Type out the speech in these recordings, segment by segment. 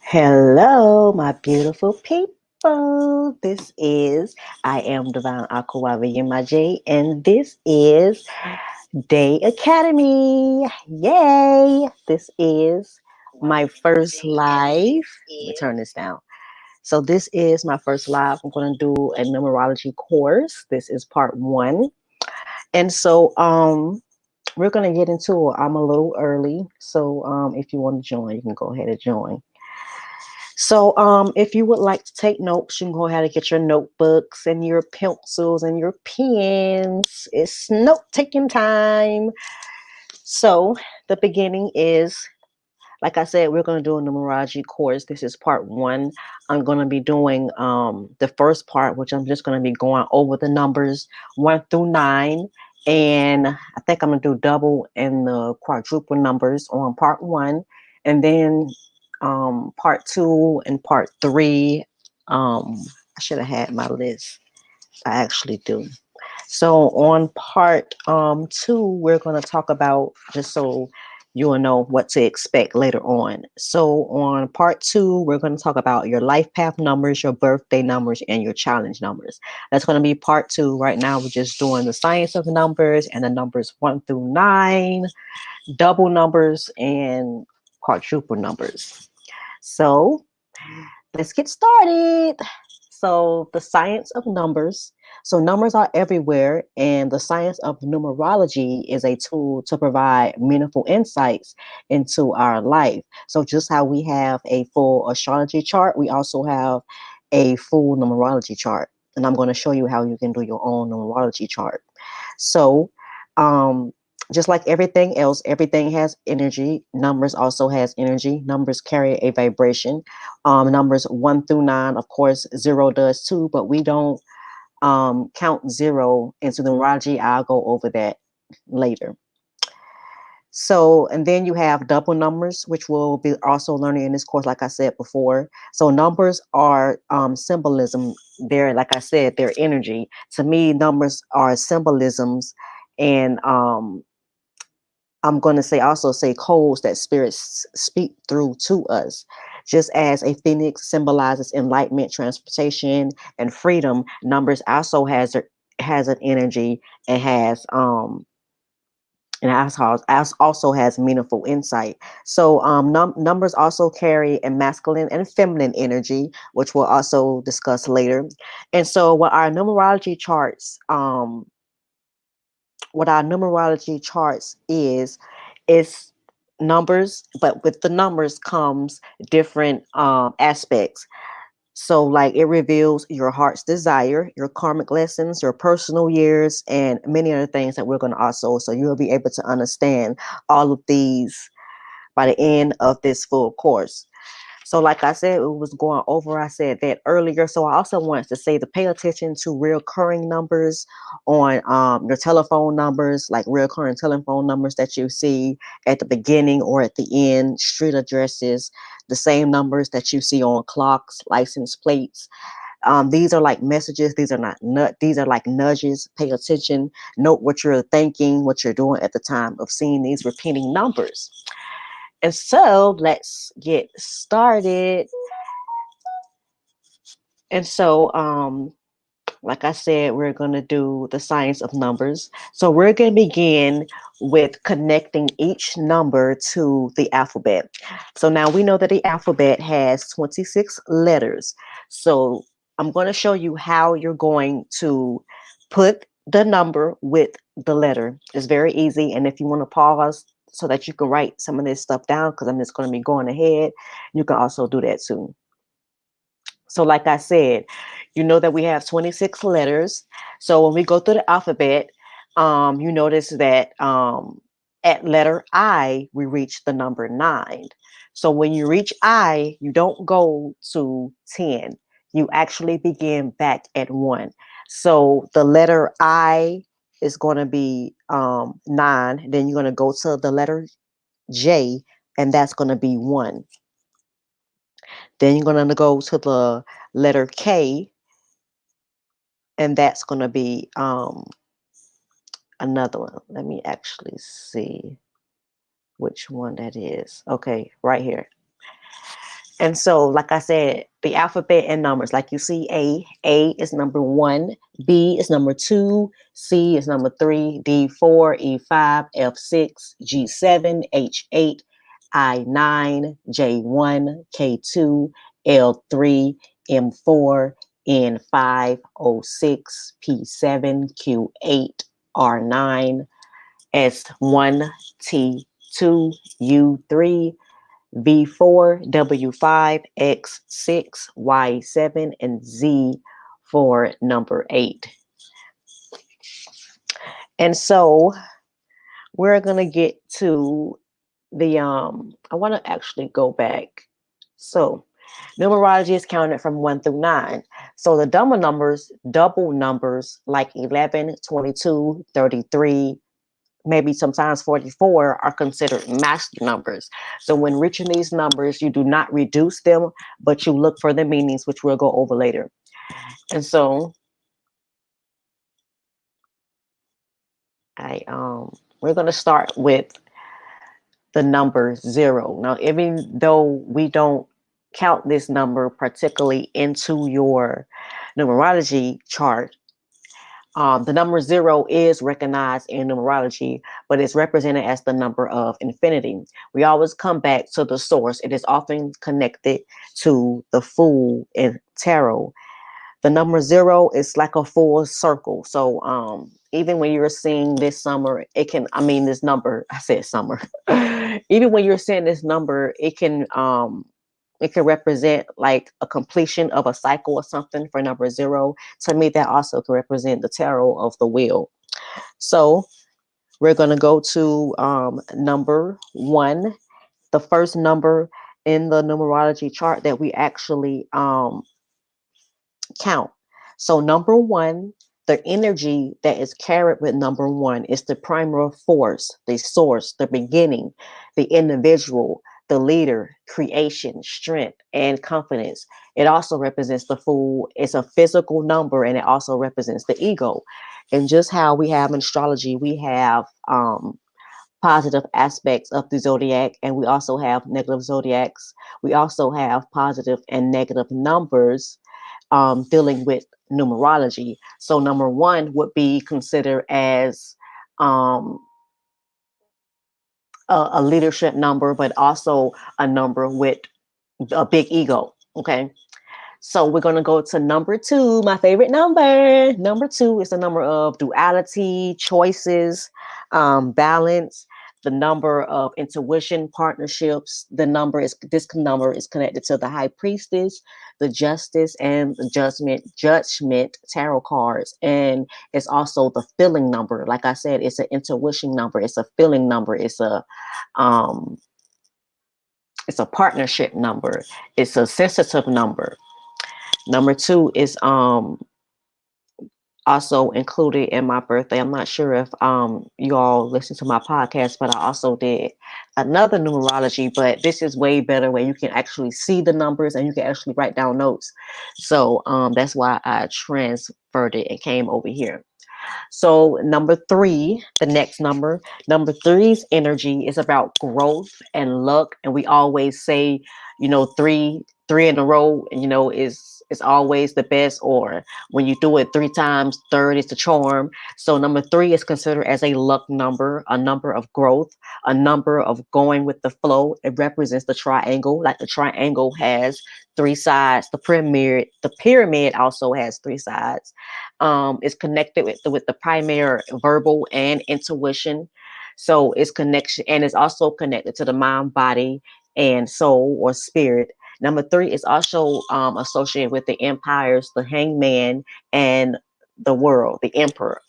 Hello, my beautiful people. I am Divine Akuwavi Yemaja, and this is Day Academy. Yay! This is my first live. Let me turn this down. So, this is my first live. I'm going to do a numerology course. This is part one. And so, we're going to get into it. I'm a little early. So, if you want to join, you can go ahead and join. So, if you would like to take notes, you can go ahead and get your notebooks and your pencils and your pens. It's note taking time. So, the beginning is, like I said, we're going to do a numerology course. This is part one. I'm going to be doing the first part, which I'm just going to be going over the numbers 1 through 9. And I think I'm going to do double and the quadruple numbers on part one. And then part two and part three. I should have had my list. I actually do. So on part two, we're going to talk about, just so you will know what to expect later on. So on part two, we're going to talk about your life path numbers, your birthday numbers, and your challenge numbers. That's going to be part two. Right now, we're just doing the science of the numbers and the numbers 1 through 9, double numbers, and quadruple numbers. So let's get started. So, the science of numbers. So, numbers are everywhere, and the science of numerology is a tool to provide meaningful insights into our life. So, just how we have a full astrology chart, we also have a full numerology chart. And I'm going to show you how you can do your own numerology chart. So, um, just like everything else, everything has energy. Numbers also has energy. Numbers carry a vibration. Numbers 1 through 9, of course, zero does too, but we don't count zero into numerology. I'll go over that later. So, and then you have double numbers, which we'll be also learning in this course, like I said before. So, numbers are symbolism. They're, like I said, they're energy. To me, numbers are symbolisms, and I'm going to say codes that spirits speak through to us. Just as a phoenix symbolizes enlightenment, transportation, and freedom, numbers also has an energy and has also has meaningful insight. So numbers also carry a masculine and feminine energy, which we'll also discuss later. And so what our numerology charts is numbers, but with the numbers comes different aspects. So, like, it reveals your heart's desire, your karmic lessons, your personal years, and many other things that we're going to also. So, you'll be able to understand all of these by the end of this full course. So, like I said, it was going over. I said that earlier. So, I also wanted to say to pay attention to recurring numbers on your telephone numbers, like recurring telephone numbers that you see at the beginning or at the end, street addresses, the same numbers that you see on clocks, license plates. These are like messages. These are not these are like nudges. Pay attention. Note what you're thinking, what you're doing at the time of seeing these repeating numbers. And so let's get started. And so, like I said, we're going to do the science of numbers. So we're going to begin with connecting each number to the alphabet. So now we know that the alphabet has 26 letters. So I'm going to show you how you're going to put the number with the letter. It's very easy. And if you want to pause so that you can write some of this stuff down, because I'm just going to be going ahead, you can also do that too. So, like I said, you know that we have 26 letters. So when we go through the alphabet, you notice that at letter I, we reach the number 9. So when you reach I, you don't go to 10. You actually begin back at 1. So the letter I is going to be 9. Then you're going to go to the letter J, and that's going to be 1. Then you're going to go to the letter K, and that's going to be another one. Let me actually see. which one that is. Okay, right here. And so, like I said, the alphabet and numbers, like you see A is number 1, B is number 2, C is number 3, D4, E5, F6, G7, H8, I9, J1, K2, L3, M4, N5, O6, P7, Q8, R9, S1, T2, U3, V4, W5, X6, Y7, and Z for number 8. And so we're going to get to the, I want to actually go back. So numerology is counted from 1 through 9. So the double numbers like 11, 22, 33, maybe sometimes 44 are considered master numbers. So when reaching these numbers, you do not reduce them, but you look for the meanings, which we'll go over later. And so we're going to start with the number 0. Now, even though we don't count this number particularly into your numerology chart, the number 0 is recognized in numerology, but it's represented as the number of infinity. We always come back to the source. It is often connected to the Fool in tarot. The number 0 is like a full circle. So even when you're seeing this summer, this number, I said summer. Even when you're seeing this number, it can represent like a completion of a cycle or something for number 0. To me, that also can represent the tarot of the wheel. So we're going to go to number 1, the first number in the numerology chart that we actually count. So number 1, the energy that is carried with number 1 is the primal force, the source, the beginning, the individual, the leader, creation, strength, and confidence. It also represents the Fool. It's a physical number, and it also represents the ego. And just how we have in astrology, we have positive aspects of the zodiac, and we also have negative zodiacs. We also have positive and negative numbers dealing with numerology. So number 1 would be considered as um, a leadership number, but also a number with a big ego. Okay. So we're going to go to number 2, my favorite number. Number 2 is the number of duality, choices, balance, the number of intuition, partnerships. This number is connected to the high priestess, the justice, and the judgment tarot cards. And it's also the feeling number. Like I said, it's an intuition number. It's a feeling number. Um, it's a partnership number. It's a sensitive number. Number 2 is also included in my birthday. I'm not sure if you all listen to my podcast, but I also did another numerology, but this is way better where you can actually see the numbers and you can actually write down notes. So that's why I transferred it and came over here. So number 3, the next number three's energy is about growth and luck. And we always say, three in a row, is always the best, or when you do it 3 times, third is the charm. So number 3 is considered as a luck number, a number of growth, a number of going with the flow. It represents the triangle, like the triangle has 3 sides. The pyramid also has 3 sides. It's connected with the primary verbal and intuition. So it's connection, and it's also connected to the mind, body, and soul or spirit. Number 3 is also associated with the empires, the hangman, and the world, the emperor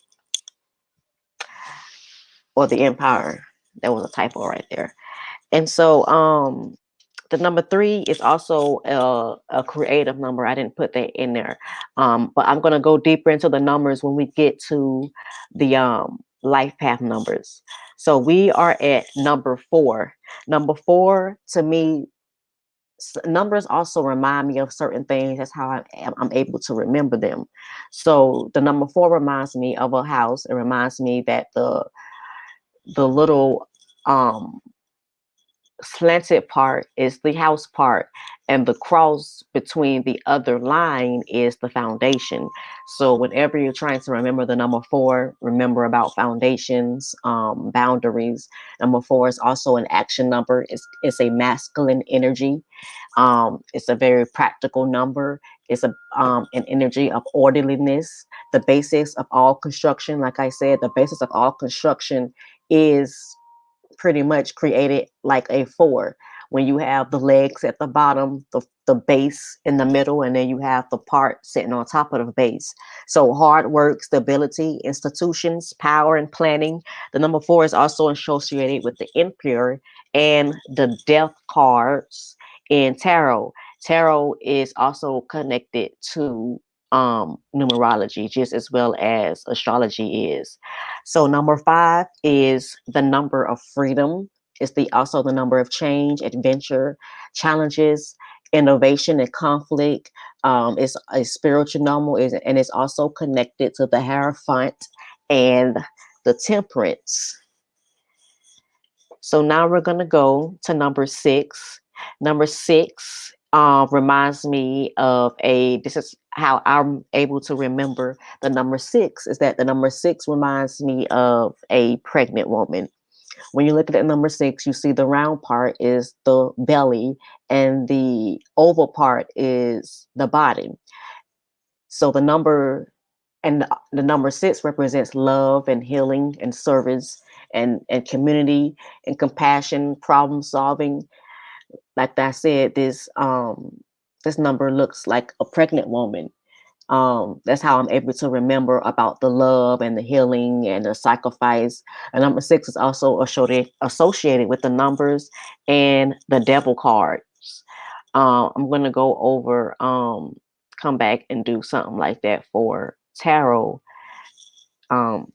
or the empire. That was a typo right there. And so the number 3 is also a creative number. I didn't put that in there. But I'm going to go deeper into the numbers when we get to the life path numbers. So we are at number 4. Number 4, to me, numbers also remind me of certain things. That's how I'm able to remember them. So the number 4 reminds me of a house. It reminds me that the little slanted part is the house part, and the cross between the other line is the foundation. So whenever you're trying to remember the number four, remember about foundations, boundaries. Number four is also an action number. It's a masculine energy. It's a very practical number. It's an energy of orderliness. The basis of all construction, like I said, the basis of all construction is pretty much created like a four. When you have the legs at the bottom, the base in the middle, and then you have the part sitting on top of the base. So hard work, stability, institutions, power, and planning. The number four is also associated with the impure and the death cards in tarot. Tarot is also connected to numerology just as well as astrology is. So number five is the number of freedom. It's the also the number of change, adventure, challenges, innovation, and conflict. It's a spiritual number, and it's also connected to the Hierophant and the Temperance. So now we're gonna go to number six. Number six reminds me of a. This is how I'm able to remember the number six. Is that the number six reminds me of a pregnant woman. When you look at the number six, you see the round part is the belly, and the oval part is the body. So the number six represents love and healing and service and community and compassion, problem solving. Like I said, this number looks like a pregnant woman. That's how I'm able to remember about the love and the healing and the sacrifice. And number six is also associated with the numbers and the devil cards. I'm going to go over, come back and do something like that for tarot, um,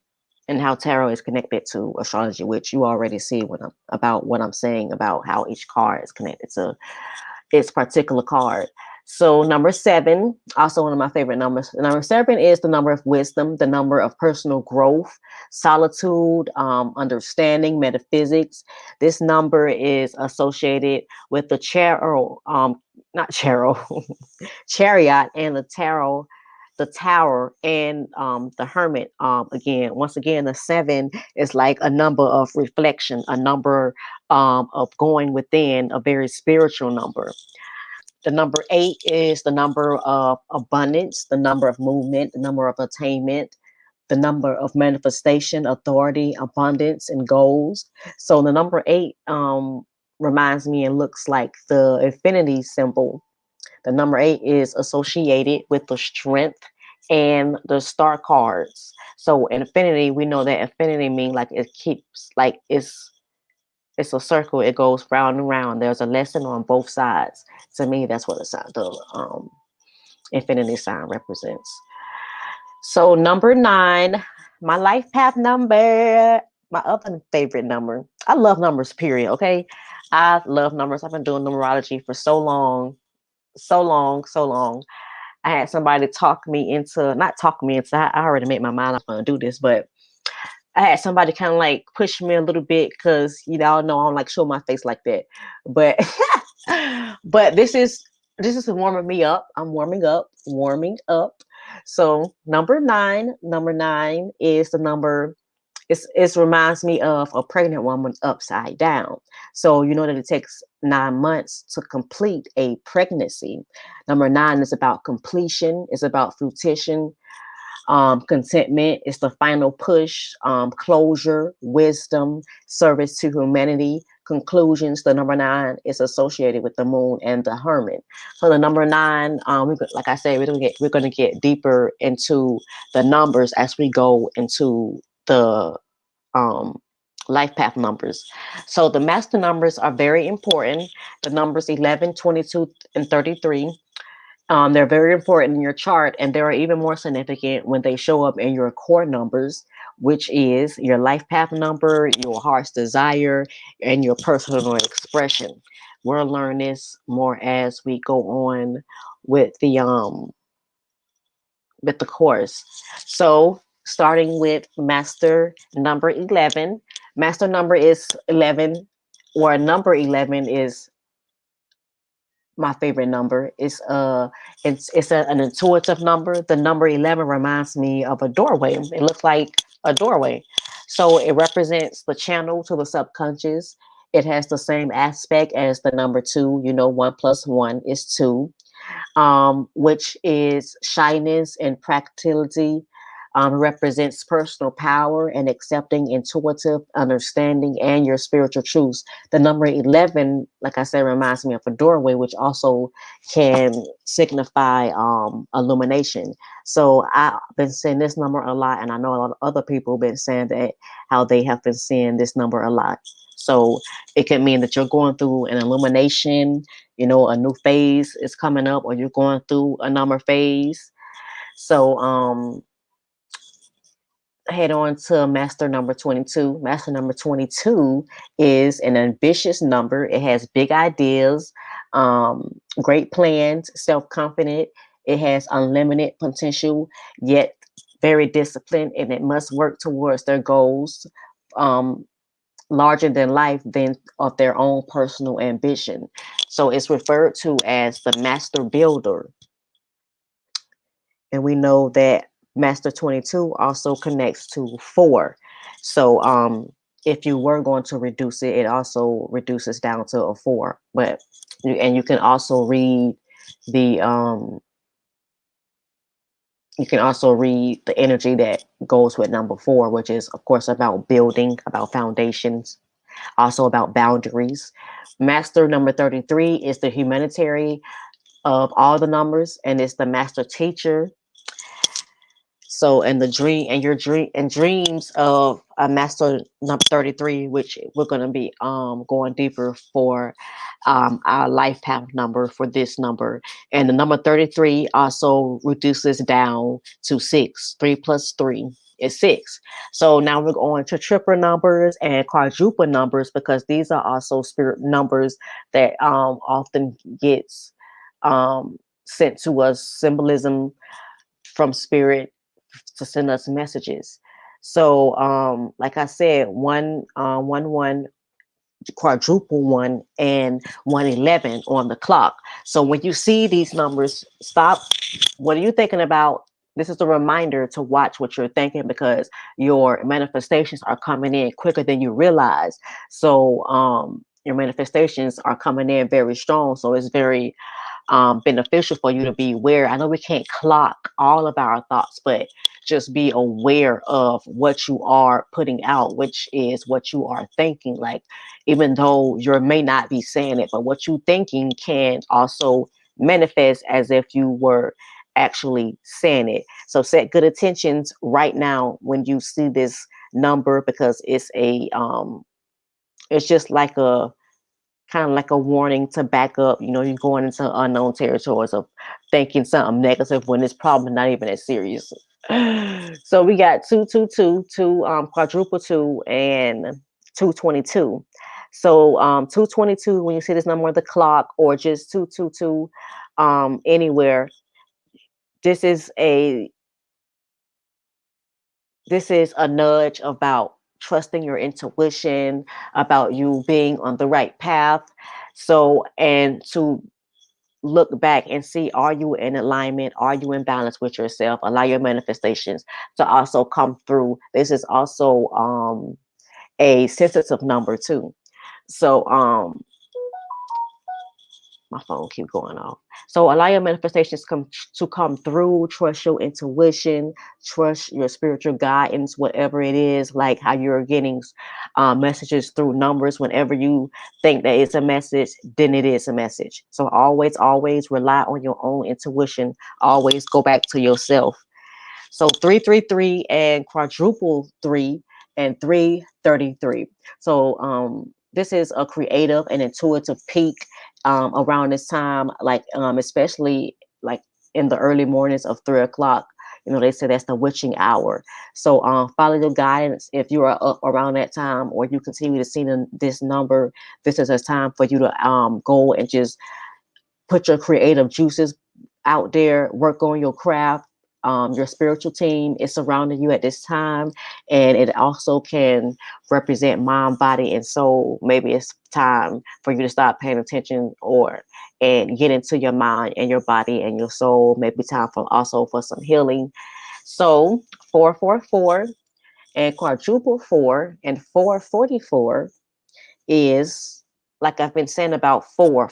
and how tarot is connected to astrology, which you already see about what I'm saying about how each card is connected to its particular card. So number seven, also one of my favorite numbers. Number seven is the number of wisdom, the number of personal growth, solitude, understanding, metaphysics. This number is associated with the not chariot, chariot, and the tower, and the hermit. Once again, the seven is like a number of reflection, a number of going within, a very spiritual number. The number eight is the number of abundance, the number of movement, the number of attainment, the number of manifestation, authority, abundance, and goals. So the number eight reminds me and looks like the infinity symbol. The number eight is associated with the strength and the star cards. So infinity, we know that infinity means like it keeps, like it's a circle. It goes round and round. There's a lesson on both sides. To me, that's what the infinity sign represents. So number nine, my life path number, my other favorite number. I love numbers. Period. Okay, I love numbers. I've been doing numerology for so long, so long, so long. I had somebody talk me into, not talk me into. I already made my mind up on do this, but I had somebody kind of like push me a little bit because you all know I don't like show my face like that. But but this is warming me up. I'm warming up, warming up. So number nine is the number. It reminds me of a pregnant woman upside down. So you know that it takes 9 months to complete a pregnancy. Number nine is about completion. It's about fruition. Contentment is the final push, closure, wisdom, service to humanity, conclusions. The number nine is associated with the moon and the hermit. So the number nine, like I said, we're gonna get deeper into the numbers as we go into the um, life path numbers. So the master numbers are very important. The numbers 11, 22, and 33. They're very important in your chart, and they are even more significant when they show up in your core numbers, which is your life path number, your heart's desire, and your personal expression. We'll learn this more as we go on with the course. So starting with master number 11. Master number is 11. or number 11 is my favorite number. An intuitive number. The number 11 reminds me of a doorway. It looks like a doorway. So it represents the channel to the subconscious. It has the same aspect as the number 2. You know, 1 plus 1 is 2, which is shyness and practicality. Represents personal power and accepting intuitive understanding and your spiritual truths. The number 11, like I said, reminds me of a doorway, which also can signify illumination. So I've been saying this number a lot, and I know a lot of other people have been saying that how they have been seeing this number a lot. So it can mean that you're going through an illumination, you know, a new phase is coming up, or you're going through a number phase. So head on to master number 22. Master number 22 is an ambitious number. It has big ideas, great plans, self-confident. It has unlimited potential, yet very disciplined, and it must work towards their goals, um, larger than life than of their own personal ambition. So it's referred to as the master builder. And we know that master 22 also connects to 4. So if you were going to reduce it, it also reduces down to a 4. But and you can also read the energy that goes with number 4, which is of course about building, about foundations, also about boundaries. Master number 33 is the humanitarian of all the numbers, and it's the master teacher. So, and the dream and your dream and dreams of a master number 33, which we're going to be going deeper for our life path number for this number. And the number 33 also reduces down to 6. 3 plus 3 is 6. So now we're going to triple numbers and quadruple numbers, because these are also spirit numbers that often gets sent to us, symbolism from spirit to send us messages. So, like I said, 1 quadruple 1, and 111 on the clock. So when you see these numbers, stop. What are you thinking about? This is a reminder to watch what you're thinking, because your manifestations are coming in quicker than you realize. So, your manifestations are coming in very strong. So it's very beneficial for you to be aware. I know we can't clock all of our thoughts, but just be aware of what you are putting out, which is what you are thinking. Like, even though you may not be saying it, but what you thinking can also manifest as if you were actually saying it. So set good intentions right now when you see this number, because it's just like a kind of like a warning to back up. You know, you're going into unknown territories of thinking something negative when it's probably not even as serious. So we got 222, quadruple 2, and 222. So 222, when you see this number on the clock, or just 222 anywhere, this is a nudge about trusting your intuition, about you being on the right path. So, and to look back and see, are you in alignment? Are you in balance with yourself? Allow your manifestations to also come through. This is also a sensitive number too. So my phone keep going off. So allow your manifestations to come through. Trust your intuition. Trust your spiritual guidance, whatever it is. Like how you're getting messages through numbers. Whenever you think that it's a message, then it is a message. So always, always rely on your own intuition. Always go back to yourself. So 333 and quadruple 3 and 333. So this is a creative and intuitive peak around this time, like especially like in the early mornings of 3 o'clock. You know, they say that's the witching hour. So follow your guidance if you are up around that time, or you continue to see this number. This is a time for you to go and just put your creative juices out there, work on your craft, your spiritual team is surrounding you at this time, and it also can represent mind, body, and soul. Maybe it's time for you to start paying attention or and get into your mind and your body and your soul. Maybe time for also for some healing. So 444 and quadruple 4 and 444 is, like I've been saying about four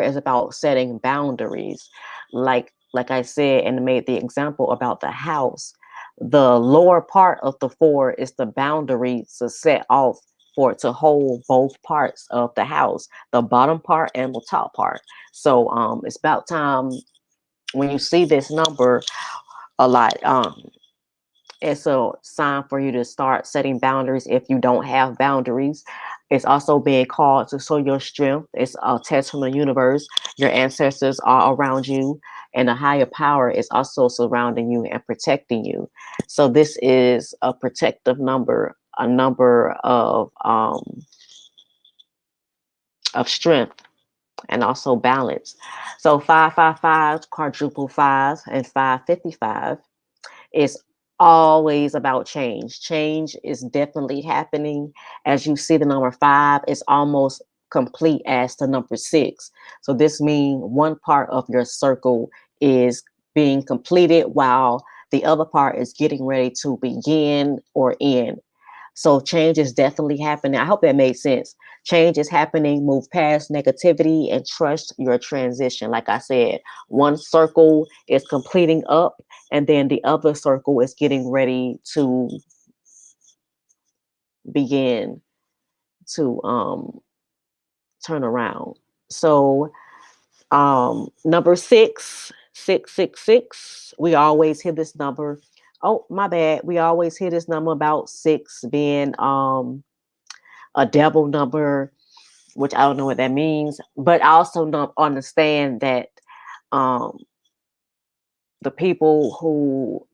is about setting boundaries. Like I said and made the example about the house. The lower part of the four is the boundary to set off for it to hold both parts of the house, the bottom part and the top part. So it's about time when you see this number a lot. It's a sign for you to start setting boundaries if you don't have boundaries. It's also being called to show your strength. It's a test from the universe. Your ancestors are around you, and a higher power is also surrounding you and protecting you. So this is a protective number, a number of strength and also balance. So 555, quadruple five, and 555 is always about change. Change is definitely happening. As you see, the number five is almost complete as the number six. So this means one part of your circle is being completed while the other part is getting ready to begin or end. So change is definitely happening. I hope that made sense. Change is happening. Move past negativity and trust your transition. Like I said, one circle is completing up, and then the other circle is getting ready to begin to turn around. So number six, six, six. We always hear this number. Oh, my bad. We always hear this number about six being a devil number, which I don't know what that means, but I also don't understand that um, the people who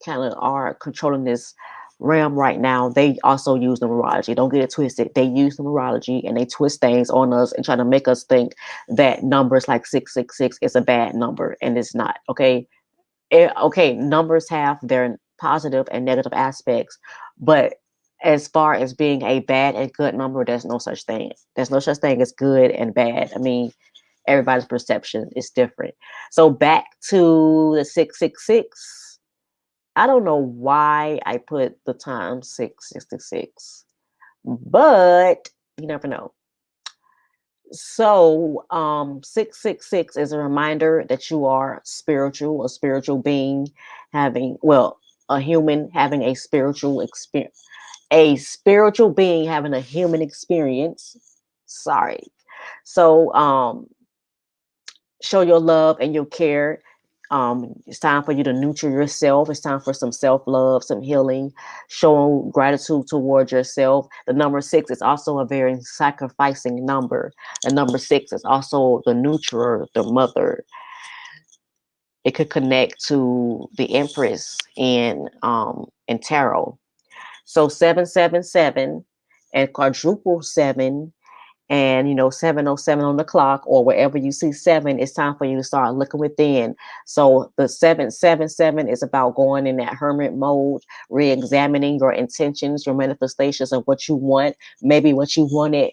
kind of are controlling this realm right now, they also use numerology. Don't get it twisted. They use numerology and they twist things on us and try to make us think that numbers like 666 is a bad number, and it's not. Okay, okay, numbers have their positive and negative aspects, but as far as being a bad and good number, there's no such thing. There's no such thing as good and bad. I mean, everybody's perception is different. So back to the 666. I don't know why I put the time 666, but you never know. So, 666 is a reminder that you are spiritual, a spiritual being having, well, a human having a spiritual experience, a spiritual being having a human experience. Sorry. So, show your love and your care. It's time for you to nurture yourself. It's time for some self love, some healing, show gratitude towards yourself. The number six is also a very sacrificing number. The number six is also the nurturer, the mother. It could connect to the Empress in tarot. So 777 and quadruple seven and 707 on the clock, or wherever you see seven, it's time for you to start looking within. So the 777 is about going in that hermit mode, re-examining your intentions, your manifestations of what you want, maybe what you wanted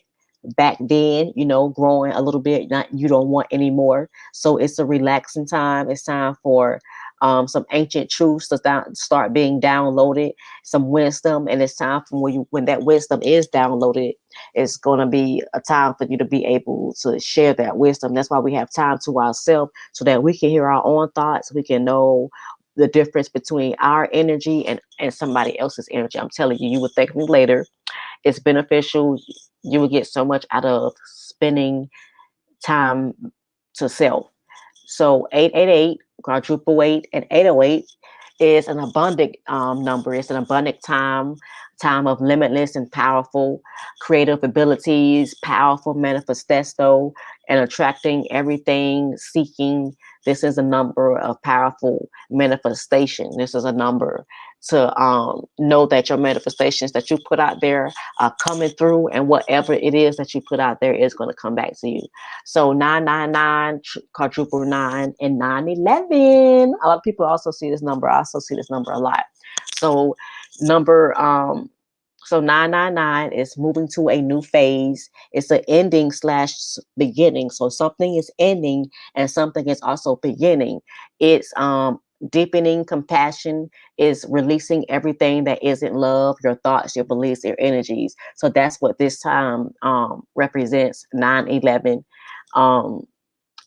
back then, growing a little bit, not you don't want anymore. So it's a relaxing time. It's time for some ancient truths to start being downloaded, some wisdom, and it's time for when that wisdom is downloaded, it's going to be a time for you to be able to share that wisdom. That's why we have time to ourselves, so that we can hear our own thoughts. We can know the difference between our energy and somebody else's energy. I'm telling you, you will thank me later. It's beneficial. You will get so much out of spending time to self. So 888, quadruple eight, and 808 is an abundant number. It's an abundant time of limitless and powerful creative abilities, powerful manifesto, and attracting everything, seeking. This is a number of powerful manifestation. This is a number to know that your manifestations that you put out there are coming through, and whatever it is that you put out there is going to come back to you. So 999, quadruple nine, and 911. A lot of people also see this number. I also see this number a lot. So number so 999 is moving to a new phase. It's an ending slash beginning. So something is ending and something is also beginning. It's deepening compassion, is releasing everything that isn't love, your thoughts, your beliefs, your energies. So that's what this time represents, 911. Um,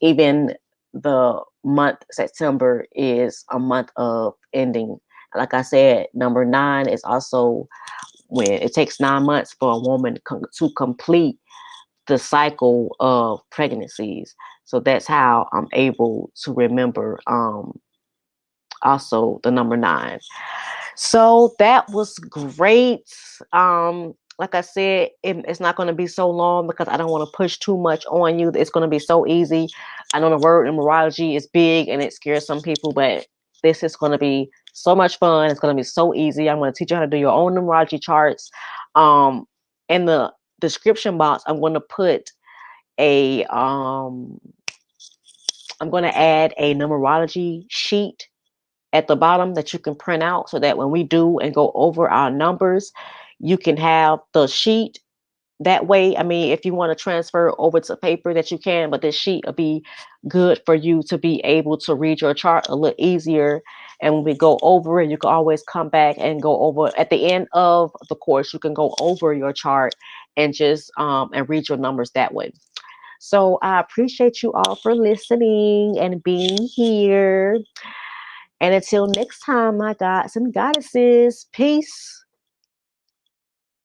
Even the month September is a month of ending. Like I said, number 9 is also when it takes 9 months for a woman to complete the cycle of pregnancies. So that's how I'm able to remember also the number 9. So that was great. Like I said, it's not going to be so long because I don't want to push too much on you. It's going to be so easy. I know the word numerology is big and it scares some people, but this is going to be so much fun. It's going to be so easy. I'm going to teach you how to do your own numerology charts. Um, in the description box, I'm going to put a I'm going to add a numerology sheet at the bottom that you can print out so that when we do and go over our numbers, you can have the sheet that way. I mean, if you want to transfer over to paper that you can, but this sheet will be good for you to be able to read your chart a little easier. And when we go over it, you can always come back and go over at the end of the course, you can go over your chart and just and read your numbers that way. So I appreciate you all for listening and being here. And until next time, my gods and goddesses, peace.